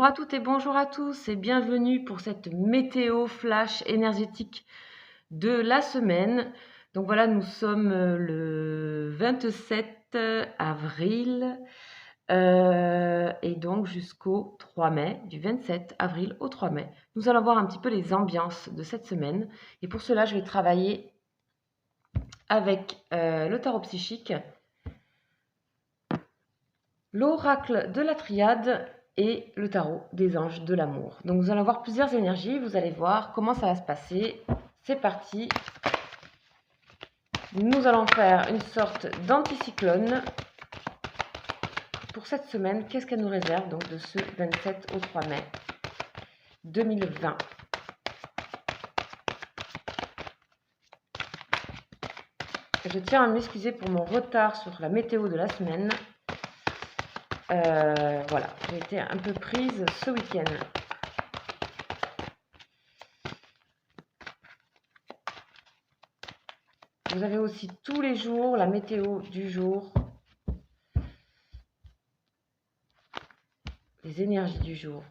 Bonjour à toutes et bonjour à tous et bienvenue pour cette météo flash énergétique de la semaine. Donc voilà, nous sommes le 27 avril et donc jusqu'au 3 mai, du 27 avril au 3 mai. Nous allons voir un petit peu les ambiances de cette semaine et pour cela je vais travailler avec le tarot psychique, l'oracle de la triade et le tarot des anges de l'amour. Donc vous allez avoir plusieurs énergies, vous allez voir comment ça va se passer. C'est parti. Nous allons faire une sorte d'anticyclone pour cette semaine. Qu'est-ce qu'elle nous réserve donc de ce 27 au 3 mai 2020? Je tiens à m'excuser pour mon retard sur la météo de la semaine. Voilà, j'ai été un peu prise ce week-end. Vous avez aussi tous les jours la météo du jour, les énergies du jour.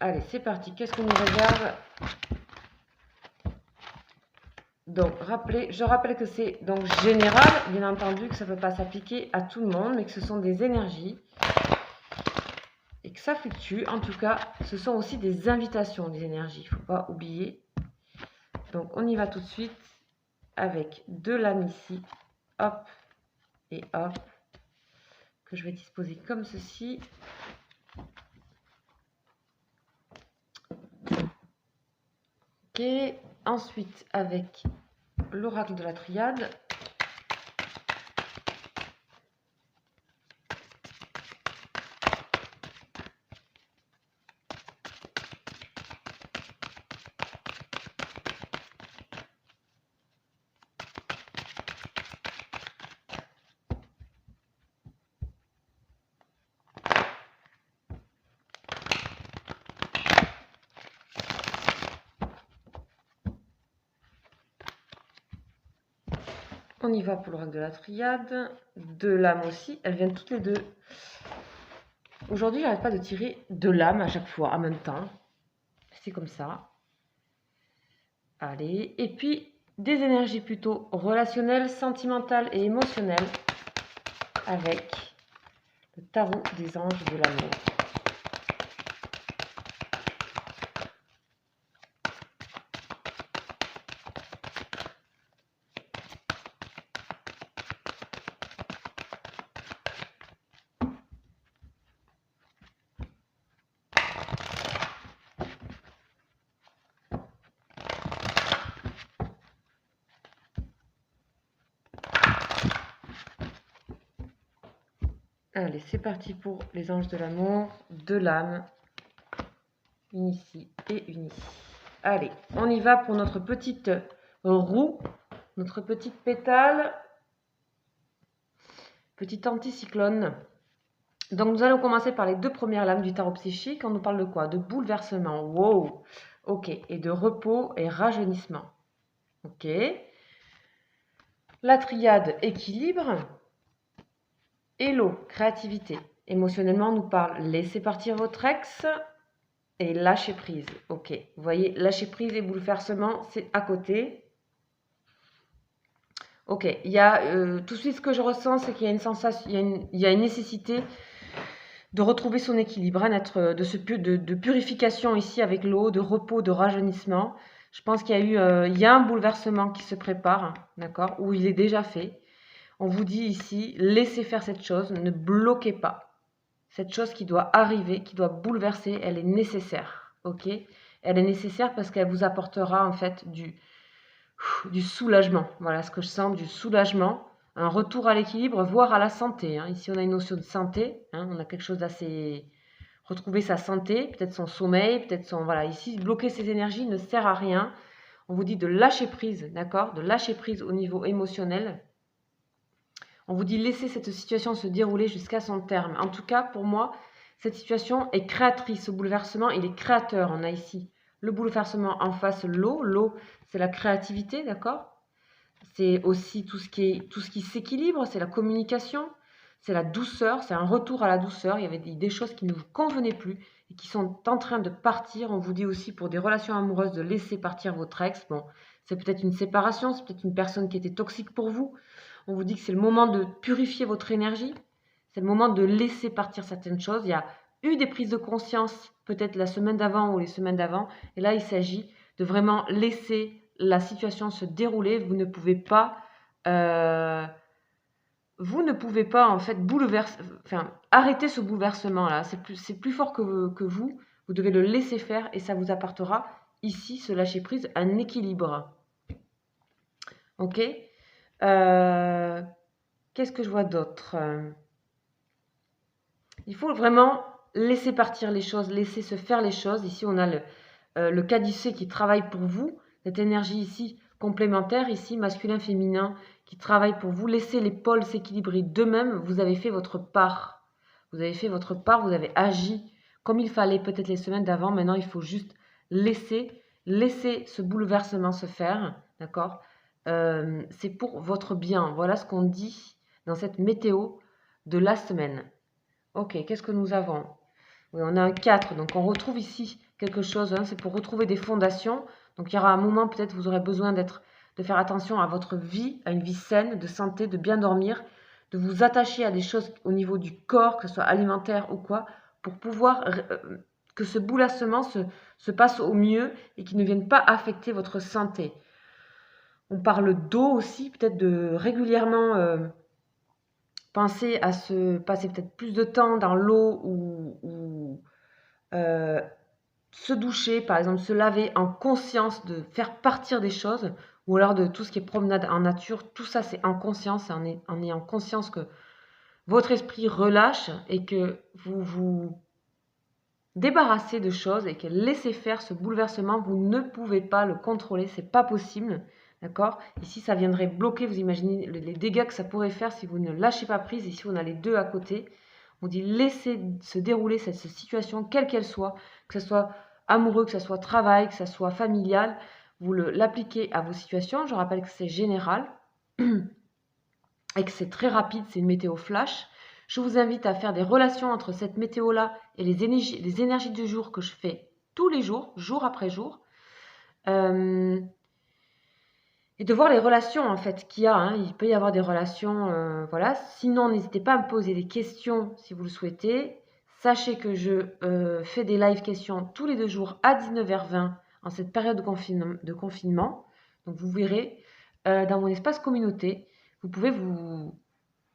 Allez, c'est parti. Qu'est-ce qu'on nous réserve? Donc, je rappelle que c'est donc général, bien entendu, que ça ne peut pas s'appliquer à tout le monde, mais que ce sont des énergies et que ça fluctue. En tout cas, ce sont aussi des invitations, des énergies. Il ne faut pas oublier. Donc, on y va tout de suite avec de l'âme ici. Hop et hop. Que je vais disposer comme ceci. Ok. Ensuite, avec l'oracle de la triade. On y va pour l'oracle de la triade, de l'âme aussi, elles viennent toutes les deux. Aujourd'hui, j'arrête pas de tirer de l'âme à chaque fois, en même temps. C'est comme ça. Allez, et puis des énergies plutôt relationnelles, sentimentales et émotionnelles avec le tarot des anges de l'amour. Allez, c'est parti pour les anges de l'amour, de l'âme, une ici et une ici. Allez, on y va pour notre petite roue, notre petite pétale, petit anticyclone. Donc nous allons commencer par les deux premières lames du tarot psychique. On nous parle de quoi? De bouleversement. Wow. Ok. Et de repos et rajeunissement. Ok. La triade équilibre. Et l'eau, créativité. Émotionnellement, on nous parle laisser partir votre ex et lâcher prise. Ok. Vous voyez, lâcher prise et bouleversement, c'est à côté. Ok. Il y a tout de suite ce que je ressens, c'est qu'il y a une sensation, il y a une nécessité de retrouver son équilibre, hein, de purification ici avec l'eau, de repos, de rajeunissement. Je pense qu'il y a il y a un bouleversement qui se prépare, hein, d'accord, ou il est déjà fait. On vous dit ici, laissez faire cette chose, ne bloquez pas. Cette chose qui doit arriver, qui doit bouleverser, elle est nécessaire, ok? Elle est nécessaire parce qu'elle vous apportera en fait du soulagement. Voilà ce que je sens, du soulagement. Un retour à l'équilibre, voire à la santé. Hein. Ici, on a une notion de santé. Hein. On a quelque chose d'assez... Retrouver sa santé, peut-être son sommeil, peut-être son... Voilà, ici, bloquer ses énergies ne sert à rien. On vous dit de lâcher prise, d'accord? De lâcher prise au niveau émotionnel. On vous dit laisser cette situation se dérouler jusqu'à son terme. En tout cas, pour moi, cette situation est créatrice. Ce bouleversement, il est créateur. On a ici le bouleversement en face, l'eau. L'eau, c'est la créativité, d'accord? C'est aussi tout ce qui s'équilibre, c'est la communication, c'est la douceur, c'est un retour à la douceur. Il y avait des choses qui ne vous convenaient plus et qui sont en train de partir. On vous dit aussi pour des relations amoureuses de laisser partir votre ex. Bon, c'est peut-être une séparation, c'est peut-être une personne qui était toxique pour vous. On vous dit que c'est le moment de purifier votre énergie. C'est le moment de laisser partir certaines choses. Il y a eu des prises de conscience, peut-être la semaine d'avant ou les semaines d'avant. Et là, il s'agit de vraiment laisser la situation se dérouler. Vous ne pouvez pas en fait bouleverser, enfin arrêter ce bouleversement-là. C'est plus fort que vous. Vous devez le laisser faire et ça vous apportera ici, ce lâcher prise, un équilibre. Ok. Qu'est-ce que je vois d'autre? Il faut vraiment laisser partir les choses, laisser se faire les choses. Ici, on a le caddicé qui travaille pour vous. Cette énergie ici complémentaire, ici masculin-féminin, qui travaille pour vous. Laissez les pôles s'équilibrer d'eux-mêmes. Vous avez fait votre part. Vous avez fait votre part, vous avez agi comme il fallait peut-être les semaines d'avant. Maintenant, il faut juste laisser ce bouleversement se faire. D'accord? C'est pour votre bien. Voilà ce qu'on dit dans cette météo de la semaine. Ok, qu'est-ce que nous avons? Oui, on a un 4, donc on retrouve ici quelque chose, hein, c'est pour retrouver des fondations. Donc il y aura un moment, peut-être vous aurez besoin de faire attention à votre vie, à une vie saine, de santé, de bien dormir, de vous attacher à des choses au niveau du corps, que ce soit alimentaire ou quoi, pour pouvoir que ce bouleversement se passe au mieux et qu'il ne vienne pas affecter votre santé. On parle d'eau aussi, peut-être de régulièrement penser à se passer peut-être plus de temps dans l'eau ou se doucher, par exemple, se laver en conscience de faire partir des choses, ou alors de tout ce qui est promenade en nature, tout ça c'est en conscience, en ayant conscience que votre esprit relâche et que vous vous débarrassez de choses et que laissez faire ce bouleversement, vous ne pouvez pas le contrôler, c'est pas possible. D'accord? Ici, ça viendrait bloquer, vous imaginez les dégâts que ça pourrait faire si vous ne lâchez pas prise. Ici, on a les deux à côté. On dit laissez se dérouler cette situation, quelle qu'elle soit, que ce soit amoureux, que ce soit travail, que ce soit familial. Vous l'appliquez à vos situations. Je rappelle que c'est général et que c'est très rapide, c'est une météo flash. Je vous invite à faire des relations entre cette météo-là et les énergies du jour que je fais tous les jours, jour après jour. Et de voir les relations en fait qu'il y a. Il peut y avoir des relations, voilà. Sinon, n'hésitez pas à me poser des questions si vous le souhaitez. Sachez que je fais des live questions tous les 2 jours à 19h20 en cette période de confinement. Donc vous verrez dans mon espace communauté, vous pouvez vous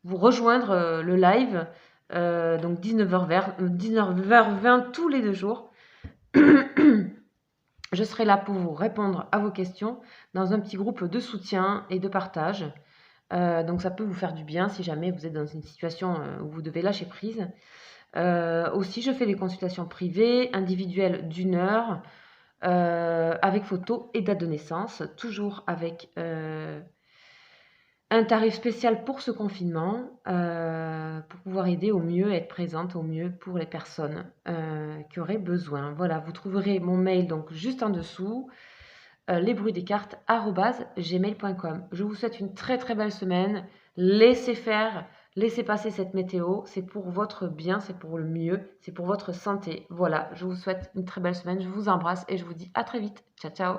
rejoindre le live, donc 19h20 tous les 2 jours. Je serai là pour vous répondre à vos questions dans un petit groupe de soutien et de partage. Donc ça peut vous faire du bien si jamais vous êtes dans une situation où vous devez lâcher prise. Aussi, je fais des consultations privées, individuelles d'1 heure, avec photo et date de naissance, toujours avec un tarif spécial pour ce confinement, pour pouvoir aider au mieux, être présente au mieux pour les personnes qui auraient besoin. Voilà, vous trouverez mon mail donc juste en dessous, lesbruitsdescartes@gmail.com. Je vous souhaite une très très belle semaine. Laissez faire, laissez passer cette météo. C'est pour votre bien, c'est pour le mieux, c'est pour votre santé. Voilà, je vous souhaite une très belle semaine. Je vous embrasse et je vous dis à très vite. Ciao, ciao.